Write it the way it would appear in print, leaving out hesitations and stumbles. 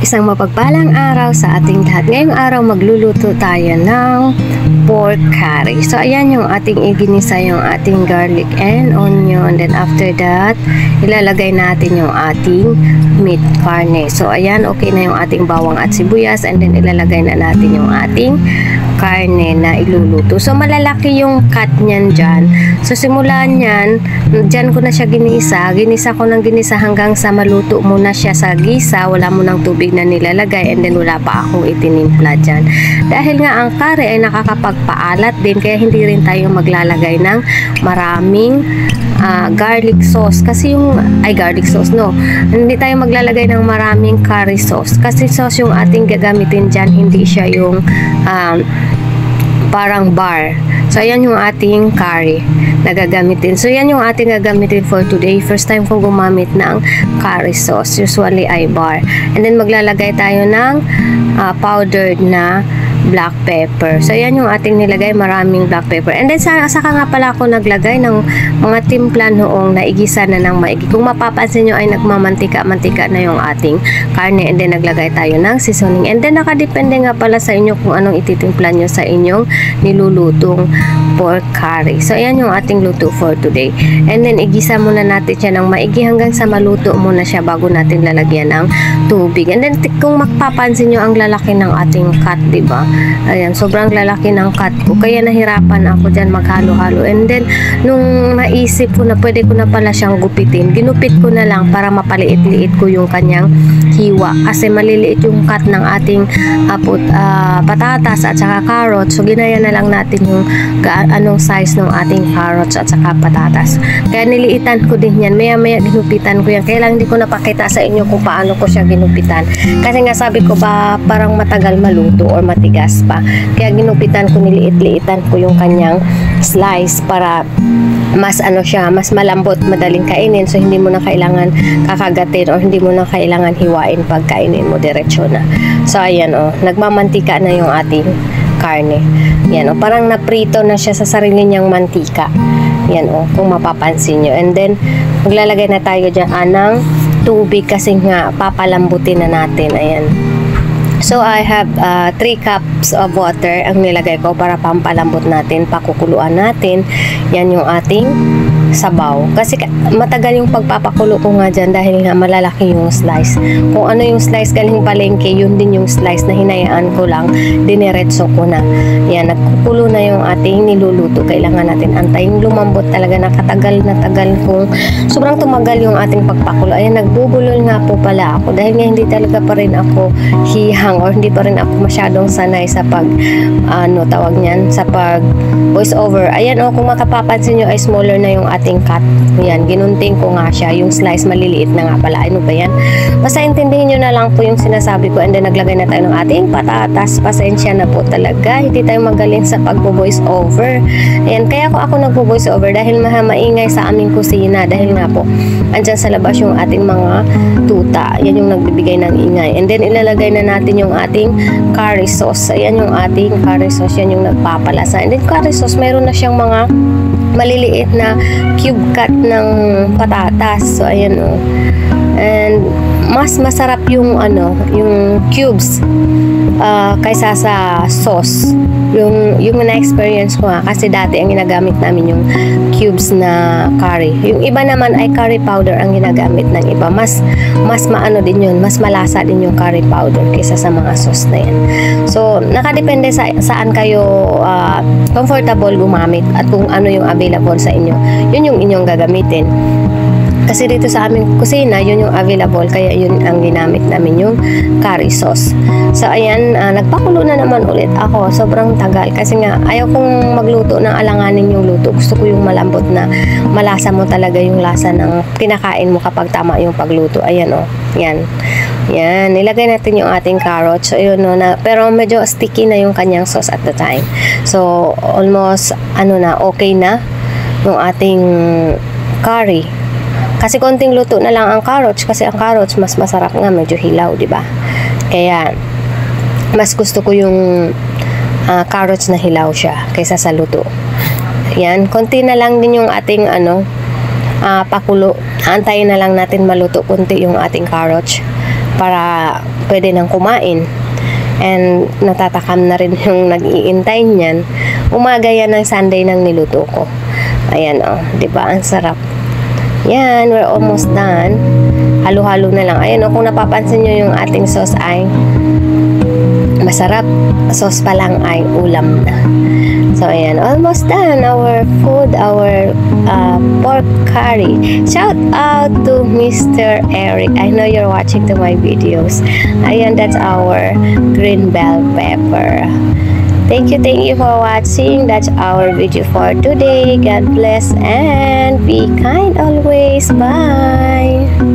Isang mapagpalang araw sa ating lahat. Ngayong araw magluluto tayo ng pork curry. So ayan yung ating iginisa, yung ating garlic and onion. Then after that, ilalagay natin yung ating meat carne. So ayan, okay na yung ating bawang at sibuyas. And then ilalagay na natin yung ating karne na iluluto. So malalaki yung cut niyan dyan. So simulan niyan, dyan ko na siya ginisa. Ginisa ko ng ginisa hanggang sa maluto muna siya sa gisa. Wala mo ng tubig na nilalagay, and then wala pa akong itinimpla dyan. Dahil nga ang curry ay nakakapagpaalat din, kaya hindi rin tayo maglalagay ng maraming garlic sauce. Kasi yung, garlic sauce, no. Hindi tayo maglalagay ng maraming curry sauce. Kasi sauce yung ating gagamitin dyan, hindi siya yung parang bar. So, ayan yung ating curry na gagamitin. So, yan yung ating gagamitin for today. First time kong gumamit ng curry sauce. Usually ay bar. And then, maglalagay tayo ng powdered na black pepper. So, yan yung ating nilagay, maraming black pepper. And then, saka nga pala ako naglagay ng mga timpla noong naigisa na ng maigi. Kung mapapansin nyo ay nagmamantika-mantika na yung ating karne. And then, naglagay tayo ng seasoning. And then, nakadepende nga pala sa inyo kung anong ititimpla nyo sa inyong nilulutong pork curry. So, ayan yung ating luto for today. And then, igisa muna natin siya ng maigi hanggang sa maluto muna siya bago natin lalagyan ng tubig. And then, kung mapapansin nyo ang lalaki ng ating cut, diba? Ayan, sobrang lalaki ng cut ko. Kaya nahirapan ako dyan maghalo-halo. And then, nung naisip ko na pwede ko na pala siyang gupitin, ginupit ko na lang para mapaliit-liit ko yung kanyang hiwa. Kasi maliliit yung cut ng ating patatas at saka carrots. So, ginaya na lang natin yung anong size ng ating carrots at saka patatas. Kaya niliitan ko din yan. Maya-maya ginupitan ko yan. Kaya lang hindi ko napakita sa inyo kung paano ko siya ginupitan. Kasi nga sabi ko ba parang matagal maluto or matigas pa. Kaya ginupitan ko, niliit-liitan ko yung kanyang slice para mas mas malambot, madaling kainin. So hindi mo na kailangan kakagatin or hindi mo na kailangan hiwain pag kainin mo, diretsyo na. So ayan nagmamantika na yung ating karne. Yan parang naprito na siya sa sarili niyang mantika. Yan kung mapapansin nyo. And then maglalagay na tayo dyan ng tubig kasi nga papalambutin na natin. Ayan. So, I have 3 cups of water ang nilagay ko para pampalambot natin, pakukuluan natin. Yan yung ating sabaw. Kasi matagal yung pagpapakulo ko nga dyan dahil nga malalaki yung slice. Kung ano yung slice galing palengke, yun din yung slice na hinayaan ko lang, diniretso ko na. Yan, nagkukulo na yung ating niluluto. Kailangan natin antayin lumambot talaga, nakatagal na tagal kung sobrang tumagal yung ating pagpakulo. Ayan, nagbubulol nga po pala ako dahil nga hindi talaga pa rin ako hihang or hindi pa rin ako masyadong sanay sa pag tawag niyan, sa pag voice over. Ayan kung makapapansin nyo ay smaller na yung ating cut. Yan, ginunting ko nga siya. Yung slice maliliit na nga pala. Ano ba yan? Basta intindihin nyo na lang po yung sinasabi ko. And then naglagay na tayo ng ating patatas. Pasensya na po talaga. Hindi tayo magaling sa pagbo-voice over. Ayan, kaya ako nagbo-voice over dahil maingay sa aming kusina. Dahil nga po, andyan sa labas yung ating mga tuta. Yan yung nagbibigay ng ingay. And then ilalagay na natin yung ating curry sauce. Ayan yung ating curry sauce. Yan yung nagpapalasa. And then curry sauce, mayroon na siyang mga maliliit na cube cut ng patatas. So ayan and mas masarap yung yung cubes kaysa sa sauce. Yung na-experience ko kasi dati ang ginagamit namin yung cubes na curry. Yung iba naman ay curry powder ang ginagamit ng iba. Mas maano din yun, mas malasa din yung curry powder kaysa sa mga sauce na yan. So, nakadepende saan kayo comfortable gumamit at kung ano yung available sa inyo. Yun yung inyong gagamitin. Kasi dito sa aming kusina, yun yung available, kaya yun ang ginamit namin, yung curry sauce. So, ayan, nagpakulo na naman ulit ako. Sobrang tagal. Kasi nga, ayaw kong magluto ng alanganin yung luto. Gusto ko yung malambot na malasa mo talaga yung lasa ng kinakain mo kapag tama yung pagluto. Ayan yan. Yan, nilagay natin yung ating carrots. So, yun pero medyo sticky na yung kanyang sauce at the time. So, almost, okay na yung ating curry. Kasi konting luto na lang ang carrots kasi ang carrots mas masarap nga, medyo hilaw, di ba? Kaya mas gusto ko yung carrots na hilaw siya kaysa sa luto. Yan, konti na lang din yung ating pakulo. Antayin na lang natin maluto konti yung ating carrots para pwede nang kumain. And natatakam na rin yung nag-iintay niyan. Umaga yan ng Sunday nang niluto ko. Ayan o, di ba? Ang sarap. Yan, we're almost done. Halo-halo na lang. Ayan o, kung napapansin nyo yung ating sauce ay masarap. Sauce pa lang ay ulam na. So, ayan, almost done our food, our pork curry. Shout out to Mr. Eric. I know you're watching to my videos. Ayan, that's our green bell pepper. Thank you for watching. That's our video for today. God bless and be kind always. Bye.